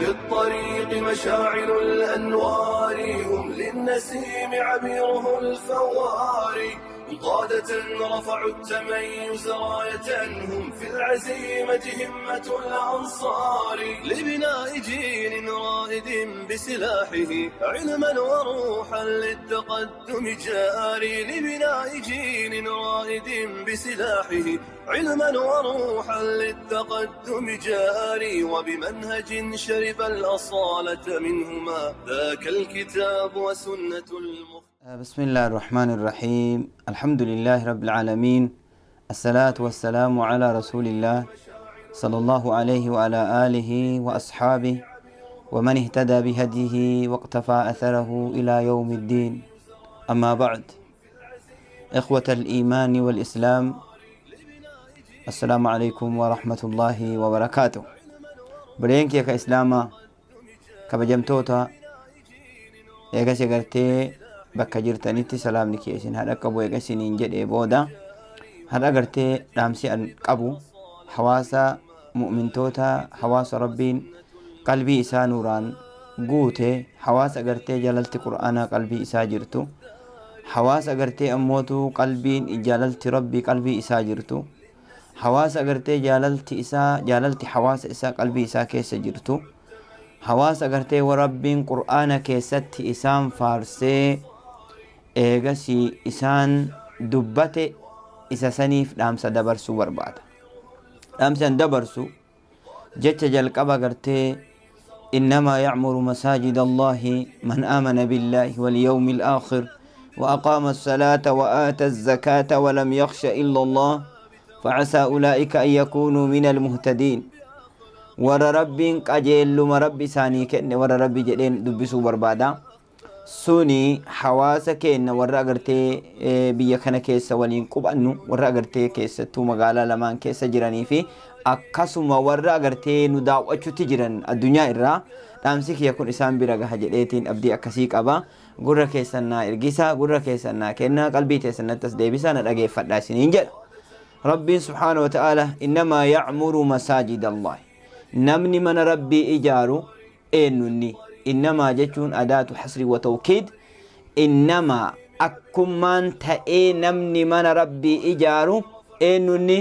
للطريق مشاعل الأنوار، هم للنسيم عبيره الفوار، قادة رفعوا التميز راية، هم في العزيمة همة الأنصار، لبناء جيل رائد بسلاحه علما وروحا للتقدم جاري، لبناء جيل رائد بسلاحه علما وروحا للتقدم جاري، وبمنهج شرب الأصالة منهما ذاك الكتاب وسنة بسم الله الرحمن الرحيم. الحمد لله رب العالمين، الصلاة والسلام على رسول الله صلى الله عليه وعلى آله وأصحابه ومن اهتدى بهديه واقتفى أثره إلى يوم الدين. أما بعد، إخوة الإيمان والإسلام، السلام عليكم ورحمة الله وبركاته. برينك يا كإسلاما كبجمتوتا يا كسيغرتي bakka jirtanitti salaamni keessan hada qabu eegasiniin jedhee booda hada gartee dhaamsi an qabu hawaasa mu'mintoota, hawaasa rabbiin qalbii isaa nuuraan guute, hawaasa gartee jalalti qur'aanaa qalbii isaa jirtu, hawaasa gartee ammootu qalbiin jaalalti rabbii qalbii isaa jirtu, hawaasa gartee jaalalti hawaasa isaa qalbii isaa keessa jirtu, hawaasa gartee rabbiin qur'aana keessatti isaan faarsee eegasi isaan dubbate isa saniif dhaamsa dabarsuu barbaada. dhaamsan dabarsu jecha jalqaba gartee إنما يعمر مساجد الله من آمن بالله واليوم الآخر وأقام الصلاة وآتى الزكاة ولم يخش إلا الله فعسى أولئك أن يكونوا من المهتدين. ور رب قجل مرب ثاني كن ور رب جدين دبسوا بربادا سوني حواسك إن ور أجرتي بيكنا كيس ولين قبأنو ور أجرتي كيس تو مقالة لمان كيس جراني في أكاسما ور أجرتي نداو أشو تجران الدنيا إرّا تامسك يكون إسام برجع هجلتين أبدي أكاسيك أبا قرر كيسنا إرجيسا قرر كيسنا كنا قلبي تسنا تسديبسا نرجع فداسين إنجل. ربي سبحانه وتعالى إنما يعمر مساجد الله، نمني من ربي إجارو إنني إنما جتون أداة حصر وتوكيد. إنما أكمان تأي نمني من ربي إجارو إنني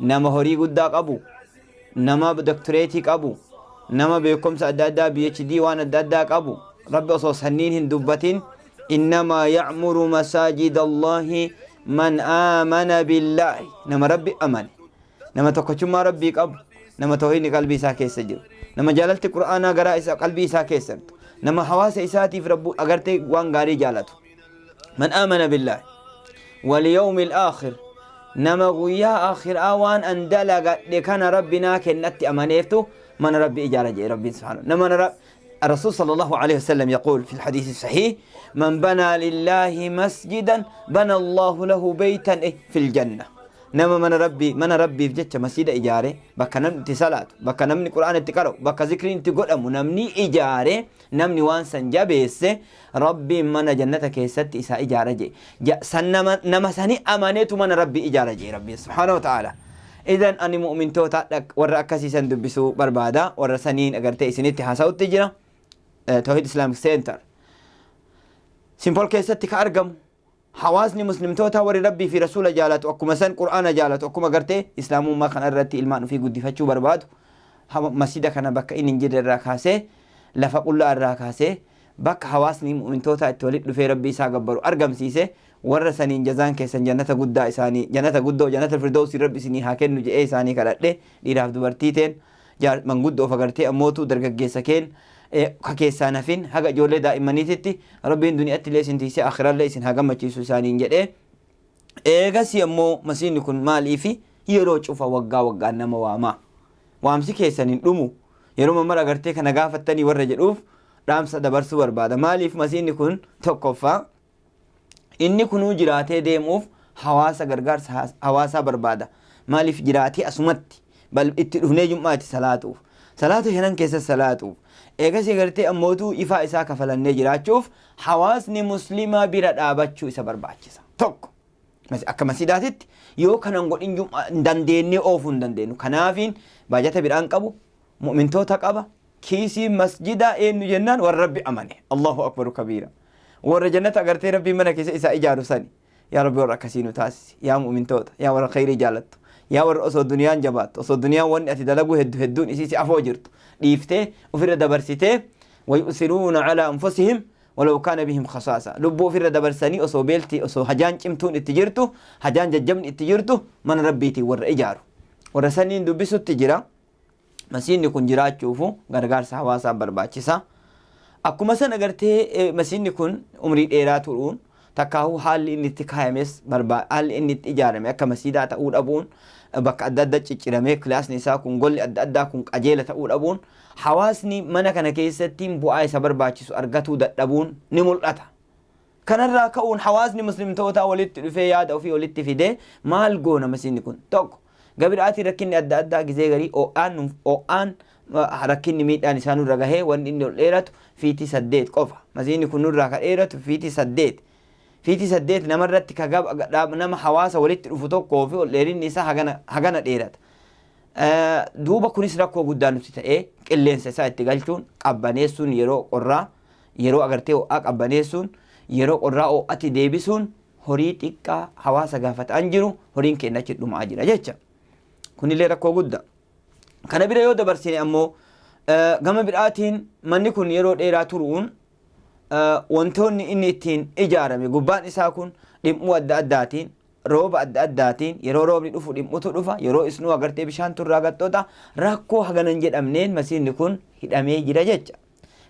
نما هوري قداك أبو، نما بدكتوريتك أبو، نما بيكم سأدادا PhD وانا داداك أبو. ربي أصوص هنين هندوبتين إنما يعمر مساجد الله من آمن بالله. نما ربي أمان، نما تقشما ربي أبو، نما توهيني قلبي ساكي سجر، نما جاللت القرآن قراء قلبي ساكي سرت، نما حواس إساتي في ربو أغرتي وان غاري جالته. من آمن بالله واليوم الآخر، نما غيا آخر آوان أن دلق لكان ربنا كنت أمانيفتو من ربي إجارة ربي سبحانه. نما الرسول صلى الله عليه وسلم يقول في الحديث الصحيح: من بنى لله مسجدا بنى الله له بيتا في الجنة. نما من ربي في جتة مسجد إجارة بك نمني صلاة، بك نمني قرآن تقرأ، بك ذكر تقول نمني إجارة، نمني وانسان جابيس ربي من جنتك ست إساء إجارة جي نما سني أمانيت من ربي إجارة جي ربي سبحانه وتعالى. إذن أني مؤمن توتا ورا أكاسي سندبسو بربادا ورا سنين أغرتي سنيتي حاساو تجرا توحيد إسلامك سنتر سيمبول كيستك أرقم حواسني مسلم توتا وري ربي في رسول جالت وكما سن قرآن جالت وكما قرتي إسلام ما كان الرتي إلمان في قد فتشو برباد مسجد كان بك إن نجد الراكاسي لفقل الراكاسي بك حواسني مؤمن توتا اتولد في ربي ساقبرو أرقم سيسي ورا سنين جزان كيسن جنة قد إساني جنة قد جنة الفردوس ربي سني هاكن نجي إساني كالاتي ليراف دبرتيتين جار من قد فقرتي أموتو درجة جيسكين كيسانا فين هاجا جولة دائما نيتتي ربي الدنيا تليسن تيسي آخر الله يسن هاجا ما تيسو سانين جد إيجاسي أمو مسين يكون مالي في يروج أوفا وقا نما واما وامسي كيسانين أمو يروم مرة قرتي كنا قافتني ورجل أوف رامس دبرسو بربادا مالي في مسين يكون توقفا إني كنو جراتي ديموف حواسا غرغر حواسا بربادا مالي في جراتي أسمتي بل اتلهني جمعاتي صلاة شنان كيسا صلاة إيجاسي قرتي أموتو إفا إسا كفلن جراچوف حواسني مسلمة برد آباتشو إسا برباچسا توك akka masiidaatitti yoo kanan godhin dandeennee oofuun dandeenyu kanaafin baajata biraan qabu mu'mintoota qaba كيسي مسجدا إنه جنان والرب أمنه الله أكبر كبيرا ور جنة أغرتي ربي منك إسا إجارو سني يا ربي ور كسينو تاسي يا مؤمن توت يا ور خير جالت يا ور أصو الدنيا جبات أصو الدنيا وان أتدلقو هدون إسيسي أفوجرت ديفته وفر دبرسته ويؤثرون على أنفسهم ولو كان بهم خصاصة لبو فر دبرسني أصو بيلتي أصو هجان چمتون اتجرتو هجان ججمن اتجرتو من ربيتي ور إجارو ور سنين دبسو التجرا مسيني كن جرات شوفو غرغار سحواسا برباچسا akkuma san agartee masiinni kun umrii dheeraa turuun takkaahu haalli inni itti kaayames haalli inni itti ijaarame akka masiidaa ta'uu dhabuun bakka adda adda cicciramee kilaasni isaa kun golli adda addaa kun qajeela ta'uu dhabuun hawaasni mana kana keessatti bu'aa isa barbaachisu argatuu dadhabuun ni mul'ata. Kanarraa ka'uun hawaasni muslimtootaa walitti dhufee yaada ofii walitti fidee maal goona masiinni kun tokko gabiraati rakkinni adda addaa gizee garii o'aan rakkinni miidhaan isaa nurra gahee wanni inni ol dheeratu fiitii 8 qofa masiinni kun nurraa ka dheeratu fiitii 8 namarratti nama hawaasa walitti dhufu tokkoo fi ol dheerinni isaa hagana dheerata. Duuba kunis rakkoo guddaa nuti ta'ee qilleensa isaa itti galchuun qabbaneessuun yeroo qorraa yeroo agartee ho'aa qabbaneessuun yeroo qorraa ho'atti deebisuun horii xiqqaa hawaasa gaafataan jiru horiin keenya achi dhumaa jira jecha kunillee rakkoo guddaa. Kana bira yoo dabarsine ammoo gama biraatiin manni kun yeroo dheeraa turuun wantoonni inni ittiin ijaarame gubbaan isaa kun dhimmu adda addaatiin rooba adda addaatiin yeroo roobni dhufu dhimmutu dhufa yeroo isnuu agartee bishaan turraa gattoota rakkoo haganan jedhamneen masiinni kun hidhamee jira jecha.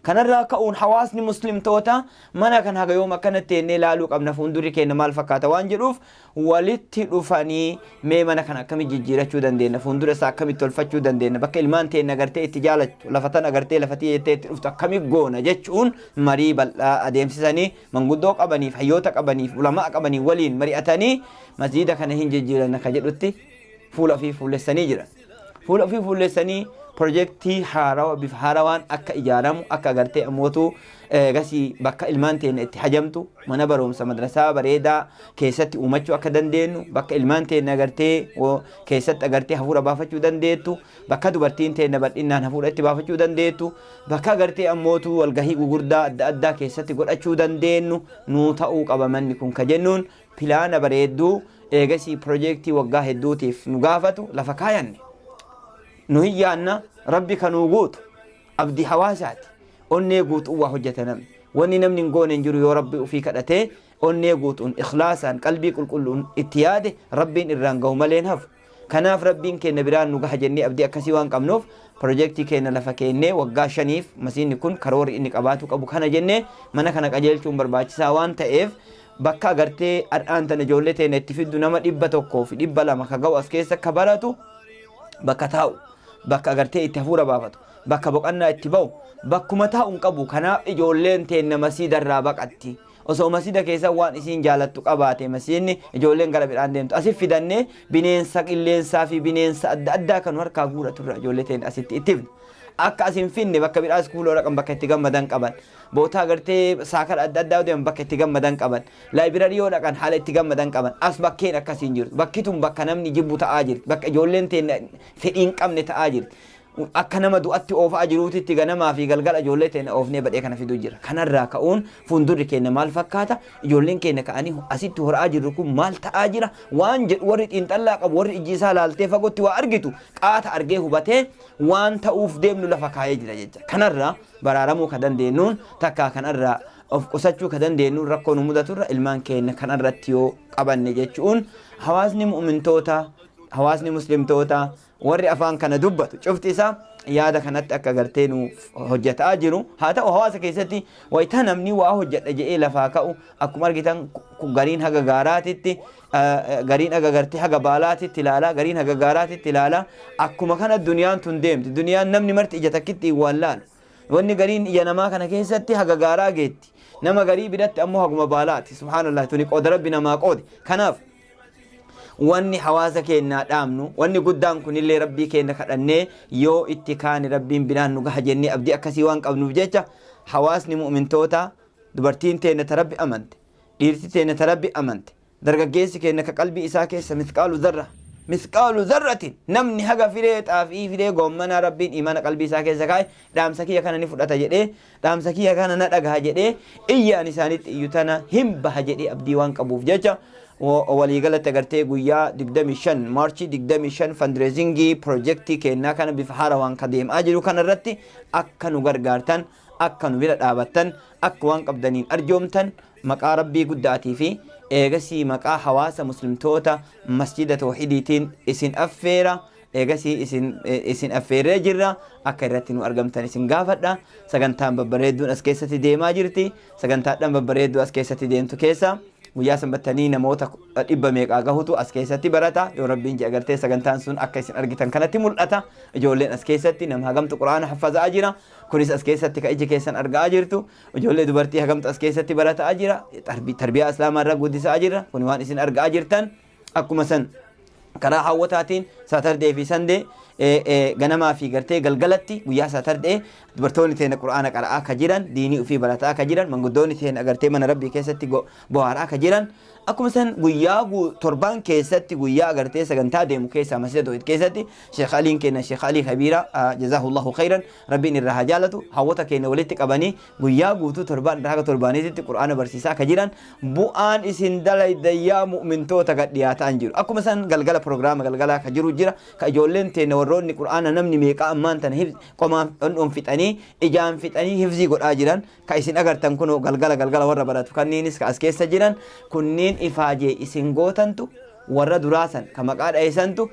Kanarraa ka'uun hawaasni muslimtoota mana kan haga yoom akkanatti ennee laaluu qabna fuuldurri keenya maal fakkaata waan jedhuuf walitti dhufanii mee mana kan akkamitti jijjiirachuu dandeenya fuuldura isaa akkamitti tolfachuu dandeenya bakka ilmaan ta'e agartee itti jaalatu lafatan agartee lafatii jettee itti dhuftu akkamitti goona jechuun marii bal'aa adeemsisanii manguddoo qabaniif hayyoota qabaniif ulamaa qabanii waliin mari'atanii masjiida kana hin jijjiiran akka jedhutti fuula fi fuulessanii jiran fuula fi fuulessanii projektii haarawaa bifa haarawaan akka ijaaramu akka agartee ammootu gasii bakka ilmaan teenya itti hajamtu mana barumsa madrasaa bareedaa keessatti uumachuu akka dandeenyu bakka ilmaan teenya agartee keessatti agartee hafuura baafachuu dandeettu bakka dubartiin teenya bal'inaan hafuura itti baafachuu dandeettu bakka agartee ammootu walgahii gugurdaa adda addaa keessatti godhachuu dandeenyu nuu ta'uu qaba manni kun ka jennuun pilaana bareedduu eegasii projektii waggaa hedduutiif nu gaafatu lafa kaayanne. نهيانا ربي كانوا قوت أبدي حواسات أني قوت أوه حجتنا واني نمني نقول نجري يا ربي وفي كدته أني قوت إخلاصا قلبي كل اتياده ربي الرانقه ملين هف كناف ربي كنا بران نقح جني أبدي أكسيوان كمنوف بروجكتي كنا لفكيني وقا شنيف مسين يكون كرور إنك أباتك أبو كنا جني منا كنا أجيل شو برباش سوان تأف bakka agartee ar'aanta ijoollee teenya itti fiddu nama 100 fi 200 ka ga'u as keessa kabaratu bakka taa'u bakka agartee itti hafuura baafatu bakka boqannaa itti ba'u bakkuma taa'uun qabu kanaaf ijoolleen teenya masiidarraa baqatti osoo masiida keessa waan isiin jaalattu qabaate masiinni ijoolleen gara biraan deemtu asif fidannee bineensa qilleensaa fi bineensa adda addaa kan harkaa guuraturra ijoollee teenya asitti itti fidna akka asin finne bakka biraas kuuloo raqam bakka itti gammadan qaban boota agartee saakar adda addaa deeman bakka itti gammadan qaban laayibraarii yoo dhaqan haala itti gammadan qaban as bakkeen akkasiin jirtu bakki tun bakka namni jibbu ta'aa jirti bakka ijoolleen teenya fedhiin qabne ta'aa jirti akka nama du'atti oofaa jiruutitti ganamaa fi galgala ijoollee teenya oofnee badhee kana fiduu jira kanarraa ka'uun fuuldurri keenya maal fakkaata ijoolleen keenya ka'anii asitti horaa jirru kun maal ta'aa jira waan jedhu warri xiinxallaa qabu warri ijji isaa laaltee fagootti waa argitu qaata argee hubatee waan ta'uuf deemnu lafa kaayee jira jecha kanarraa baraaramuu ka dandeenyuun takkaa kanarraa of qusachuu ka dandeenyuun rakkoo nu mudaturra ilmaan keenya kanarratti yoo qabanne jechuun hawaasni mu'mintoota hawaasni muslimtoota warri afaan kana dubbatu cufti isaa yaada kanatti akka agartee nu hojjetaa jiru haa ta'u hawaasa keessatti wayita namni waa hojjedha jedhee lafaa ka'u akkuma argitan gariin haga gaaraatitti gariin haga agartee haga baalaatitti ilaala gariin haga gaaraatitti ilaala akkuma kana duniyaan tun deemti duniyaan namni marti ija takkitti waan laalu wanni gariin ija namaa kana keessatti haga gaaraa geetti nama garii biratti ammoo haguma baalaati subhaanallah tuni qooda rabbi namaa qoode kanaaf wanni hawaasa keenya dhaamnu wanni guddaan kunillee rabbii keenya kadhannee yoo itti kaani rabbiin binaan nu gaha jennee abdii akkasii waan qabnuuf jecha hawaasni mu'mintoota dubartiin teenya tarabbi amante dhiirti teenya tarabbi amante dargaggeessi keenya ka qalbii isaa keessa mithqaalu dharra مثقال ذرة نمني هجا فريت أفي فريت قومنا ربين إيمان قلبي ساكي زكاي دام سكية كان نفرط جدي دام سكية كان ندقها جدي إيا نسانيت يتنا هم بهجدي أبدي وان كبوف جاجا وليقلت تغرتي قويا دقدامي شن مارشي دقدامي شن فندريزنجي بروجكتي كينا كان بفحارة وان قديم أجلو كان الرتي أكنو غرغارتن أكنو بلد آبتن أكوان قبدانين أرجومتن مقا ربي قداتي في إيغسي مقا حواسا مسلم توتا مسجد توحيديتين إسن أفيرا إيغسي إسن أفيرا جرا أكرتين وأرقمتن إسن غافتا سغنتان ببريدون أسكيستي ديما جرتي سغنتان ببريدو أسكيستي ديمتو كيسا guyyaa sanbattanii namoota 100 meeqaa gahutu as keessatti barata yoo rabbiin jee agartee sagantaan sun akka isin argitan kanatti mul'ata ijoolleen as keessatti nama hagamtu quraana haffazaa jira kunis as keessatti ka iji keessan argaa jirtu ijoollee dubartii hagamtu as keessatti barataa jira tarbiyaa islaamaa irra guddisaa jira kun waan isin argaa jirtan akkuma san karaa hawwataatiin saatardee fi sandee ganamaa fi gartee galgalatti guyyaa saatardee dubartoonni teena quraana qara'aa ka jiran diinii ofii barataa ka jiran manguddoonni teena agartee mana rabbii keessatti bohaaraa ka jiran akkuma san guyyaa torban keessatti guyyaa agartee sagantaa deemu keessaa masjida tawhid keessatti sheekh aliin kenna sheekh alii kabiira jazaahullahu khayran rabbiin irraa hajaalatu hawwata keenya walitti qabanii guyyaa guutuu torban irraa haga torbaaniitti quraana barsiisaa ka jiran bu'aan isin dalaydaa mu'mintoota gad dhiyaataan jiru akkuma san galgala prograama galgalaa ka jiru jira ka ijoolleen teena warroonni quraana namni meeqa ammaan tana qomaan dhondhon fixanii ijaan fixanii hifzii godhaa jiran ka isin agartan kun galgala warra baratu kanniinis ka as keessa jiran kunniin ifaajee isin gootantu warra duraasan ka maqaa dha'isantu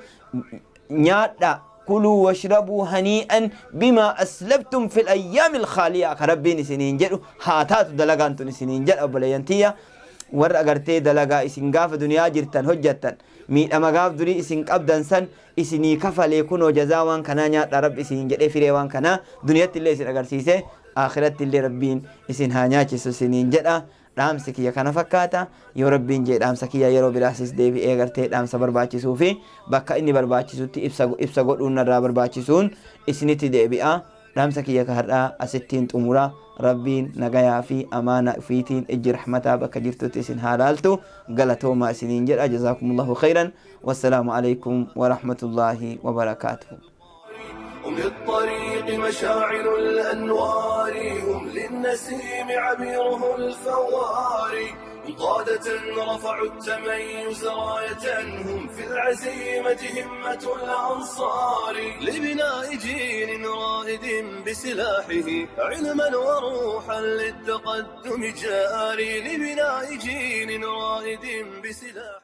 nyaadha kuluu washrabuu hanii'an bimaa aslabtum fil ayyaamil khaaliyaa ka rabbiin isiniin jedhu haa taatu dalagaan tun isiniin jedha obboleeyyantiyya warra agartee dalagaa isin gaafa duniyaa jirtan hojjattan miidhama gaaf durii isin qabdan san isinii kafalee kunoo jazaa waan kanaa nyaadha rabbi isin jedhee firee waan kanaa duniyatti illee isin agarsiise akhiratti illee rabbiin isin haa nyaachisu isiniin jedha dhaamsi kiyya kana fakkaata yoo rabbiin jee dhaamsa kiyya yeroo biraasis deebi'ee gartee dhaamsa barbaachisuu fi bakka inni barbaachisutti ibsa godhuun irraa barbaachisuun isinitti deebi'a dhaamsa kiyya ka har'aa asittiin xumura rabbiin nagayaa fi amaana fiitiin ijji rahmataa bakka jirtutti isin haa laaltu galatoomaa isiniin jedha jazaakumullahu khayran wassalaamu alaykum warahmatullaahi wabarakaatuhu هم للطريق مشاعل الأنوار هم للنسيم عبيره الفوار قادة رفعوا التميز راية هم في العزيمة همة الأنصار لبناء جيل رائد بسلاحه علما وروحا للتقدم جاري لبناء جيل رائد بسلاحه